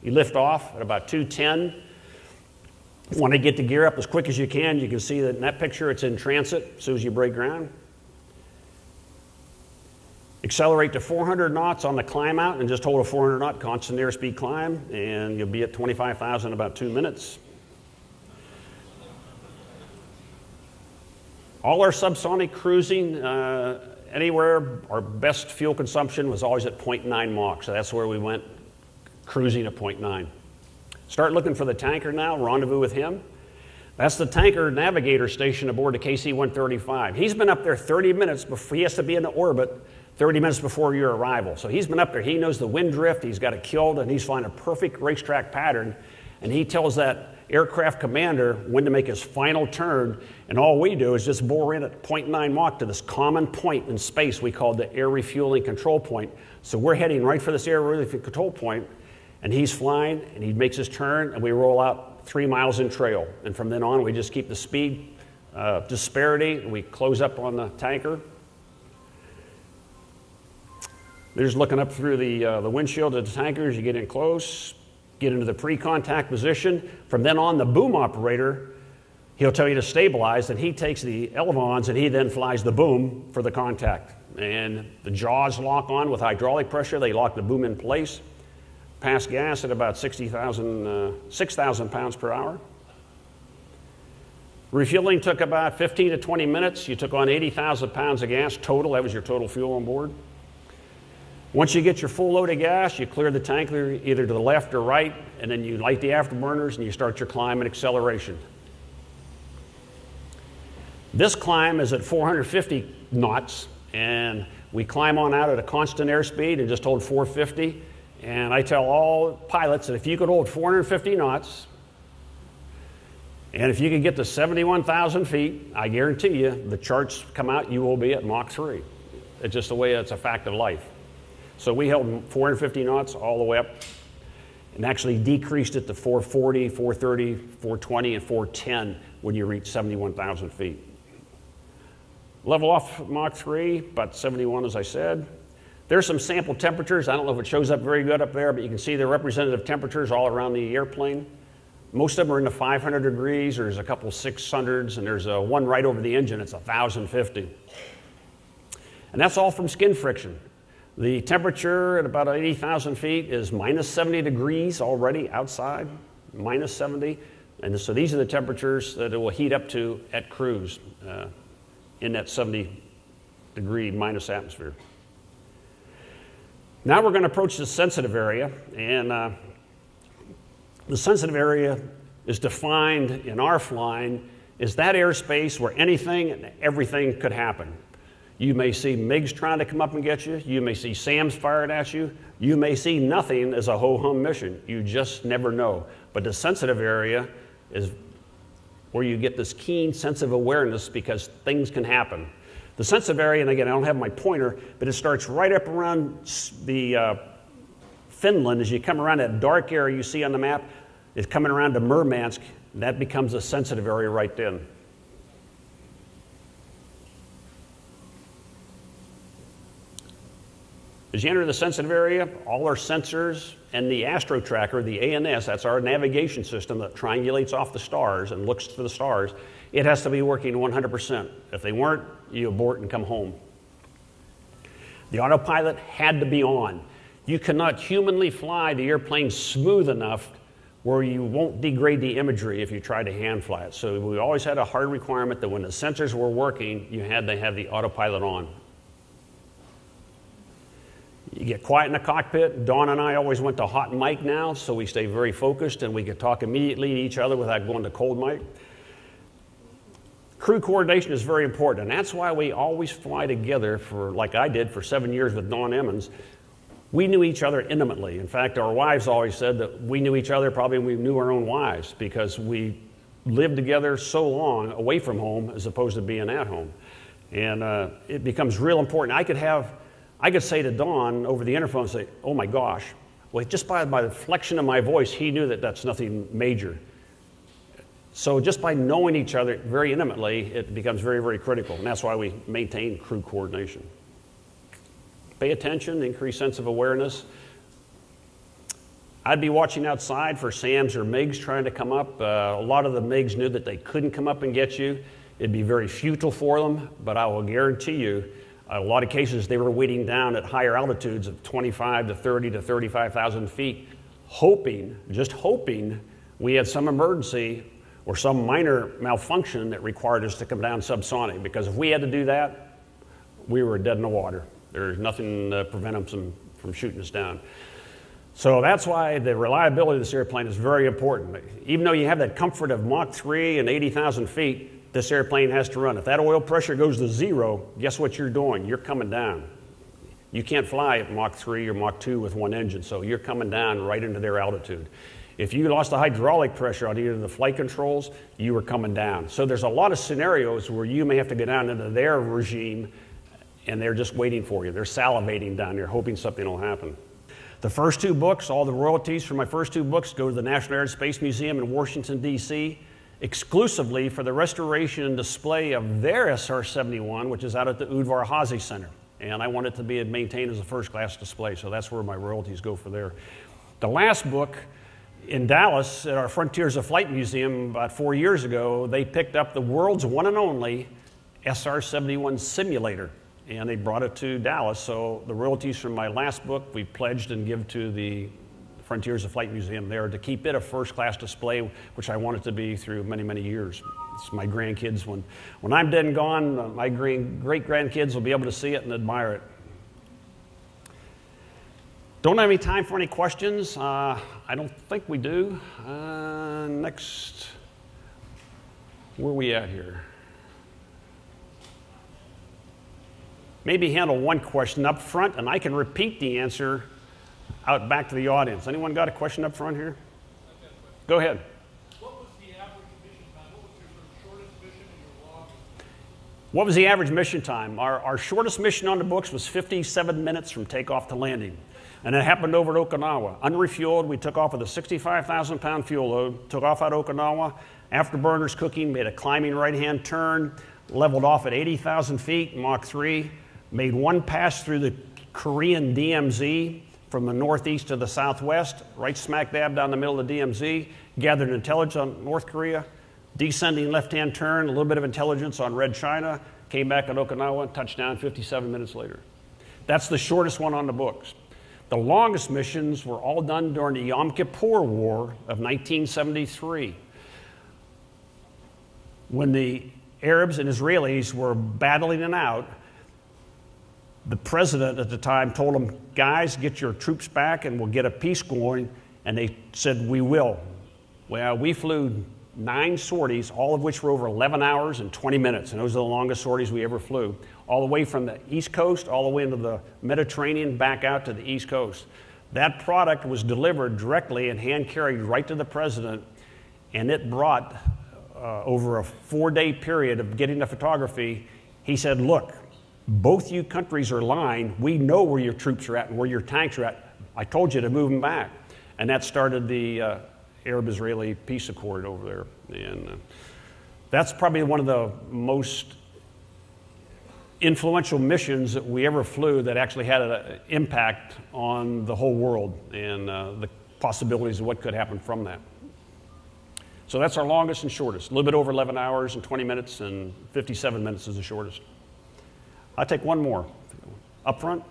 You lift off at about 210. Want to get the gear up as quick as you can see that in that picture it's in transit as soon as you break ground. Accelerate to 400 knots on the climb out and just hold a 400 knot constant airspeed climb, and you'll be at 25,000 in about 2 minutes. All our subsonic cruising, anywhere, our best fuel consumption was always at 0.9 Mach, so that's where we went, cruising at 0.9. Start looking for the tanker now, rendezvous with him. That's the tanker navigator station aboard the KC-135. He's been up there 30 minutes before, he has to be in the orbit 30 minutes before your arrival. So he's been up there, he knows the wind drift, he's got it killed, and he's flying a perfect racetrack pattern, and he tells that aircraft commander when to make his final turn, and all we do is just bore in at 0.9 Mach to this common point in space we call the air refueling control point. So we're heading right for this air refueling control point, and he's flying, and he makes his turn, and we roll out 3 miles in trail. And from then on, we just keep the speed disparity, and we close up on the tanker. They're just looking up through the windshield of the tankers. You get in close, get into the pre-contact position. From then on, the boom operator, he'll tell you to stabilize, and he takes the elevons, and he then flies the boom for the contact. And the jaws lock on with hydraulic pressure. They lock the boom in place. Pass gas at about 6,000 pounds per hour. Refueling took about 15 to 20 minutes. You took on 80,000 pounds of gas total. That was your total fuel on board. Once you get your full load of gas, you clear the tanker either to the left or right, and then you light the afterburners and you start your climb and acceleration. This climb is at 450 knots, and we climb on out at a constant airspeed and just hold 450. And I tell all pilots that if you could hold 450 knots, and if you could get to 71,000 feet, I guarantee you, the charts come out, you will be at Mach 3. It's just the way it's a fact of life. So we held 450 knots all the way up and actually decreased it to 440, 430, 420, and 410 when you reach 71,000 feet. Level off Mach 3, about 71 as I said. There's some sample temperatures. I don't know if it shows up very good up there, but you can see the representative temperatures all around the airplane. Most of them are in the 500 degrees. There's a couple 600s, and there's one right over the engine. It's 1,050. And that's all from skin friction. The temperature at about 80,000 feet is minus 70 degrees already outside, minus 70. And so these are the temperatures that it will heat up to at cruise in that 70 degree minus atmosphere. Now we're going to approach the sensitive area, and the sensitive area is defined in our flying as that airspace where anything and everything could happen. You may see MiGs trying to come up and get you. You may see SAMs fired at you. You may see nothing as a ho-hum mission. You just never know. But the sensitive area is where you get this keen sense of awareness because things can happen. The sensitive area, and again, I don't have my pointer, but it starts right up around the Finland. As you come around that dark area you see on the map, it's coming around to Murmansk. And that becomes a sensitive area right then. As you enter the sensitive area, all our sensors and the Astro Tracker, the ANS, that's our navigation system that triangulates off the stars and looks for the stars, it has to be working 100%. If they weren't, you abort and come home. The autopilot had to be on. You cannot humanly fly the airplane smooth enough where you won't degrade the imagery if you try to hand fly it. So we always had a hard requirement that when the sensors were working, you had to have the autopilot on. You get quiet in the cockpit. Dawn and I always went to hot mic now, so we stay very focused and we could talk immediately to each other without going to cold mic. Crew coordination is very important, and that's why we always fly together for, like I did for 7 years with Dawn Emmons. We knew each other intimately. In fact, our wives always said that we knew each other probably we knew our own wives because we lived together so long away from home as opposed to being at home. And it becomes real important. I could say to Dawn over the interphone, say, oh my gosh. Well, just by the inflection of my voice, he knew that that's nothing major. So just by knowing each other very intimately, it becomes very, very critical. And that's why we maintain crew coordination. Pay attention, increase sense of awareness. I'd be watching outside for SAMs or MiGs trying to come up. A lot of the MiGs knew that they couldn't come up and get you. It'd be very futile for them, but I will guarantee you, a lot of cases they were waiting down at higher altitudes of 25 to 30 to 35,000 feet, hoping, just hoping, we had some emergency or some minor malfunction that required us to come down subsonic. Because if we had to do that, we were dead in the water. There's nothing to prevent them from shooting us down. So that's why the reliability of this airplane is very important. Even though you have that comfort of Mach 3 and 80,000 feet, this airplane has to run. If that oil pressure goes to zero, guess what you're doing? You're coming down. You can't fly at Mach 3 or Mach 2 with one engine, so you're coming down right into their altitude. If you lost the hydraulic pressure on either of the flight controls, you were coming down. So there's a lot of scenarios where you may have to go down into their regime and they're just waiting for you. They're salivating down there, hoping something will happen. The first two books, all the royalties from my first two books go to the National Air and Space Museum in Washington, D.C., exclusively for the restoration and display of their SR-71, which is out at the Udvar Hazy Center. And I want it to be maintained as a first-class display, so that's where my royalties go for there. The last book, in Dallas, at our Frontiers of Flight Museum about 4 years ago, they picked up the world's one and only SR-71 simulator, and they brought it to Dallas. So the royalties from my last book, we pledged and give to the Frontiers of Flight Museum there to keep it a first-class display, which I want it to be through many, many years. It's my grandkids. When I'm dead and gone, my great-grandkids will be able to see it and admire it. Don't have any time for any questions. I don't think we do. Next, where are we at here? Maybe handle one question up front, and I can repeat the answer out back to the audience. Anyone got a question up front here? Go ahead. What was the average mission time? What was your shortest mission and your longest? What was the average mission time? Our shortest mission on the books was 57 minutes from takeoff to landing. And it happened over at Okinawa. Unrefueled, we took off with a 65,000-pound fuel load, took off out of Okinawa, afterburners cooking, made a climbing right-hand turn, leveled off at 80,000 feet, Mach 3, made one pass through the Korean DMZ from the northeast to the southwest, right smack dab down the middle of the DMZ, gathered intelligence on North Korea, descending left-hand turn, a little bit of intelligence on Red China, came back at Okinawa, touched down 57 minutes later. That's the shortest one on the books. The longest missions were all done during the Yom Kippur War of 1973, when the Arabs and Israelis were battling it out. The president at the time told them, guys, get your troops back and we'll get a peace going. And they said, we will. Well, we flew 9 sorties, all of which were over 11 hours and 20 minutes. And those are the longest sorties we ever flew, all the way from the East Coast, all the way into the Mediterranean, back out to the East Coast. That product was delivered directly and hand-carried right to the president, and it brought, over a 4-day period of getting the photography, he said, look, both you countries are lying. We know where your troops are at and where your tanks are at. I told you to move them back. And that started the Arab-Israeli peace accord over there. And that's probably one of the most influential missions that we ever flew that actually had an impact on the whole world and the possibilities of what could happen from that. So that's our longest and shortest. A little bit over 11 hours and 20 minutes, and 57 minutes is the shortest. I'll take one more. Up front.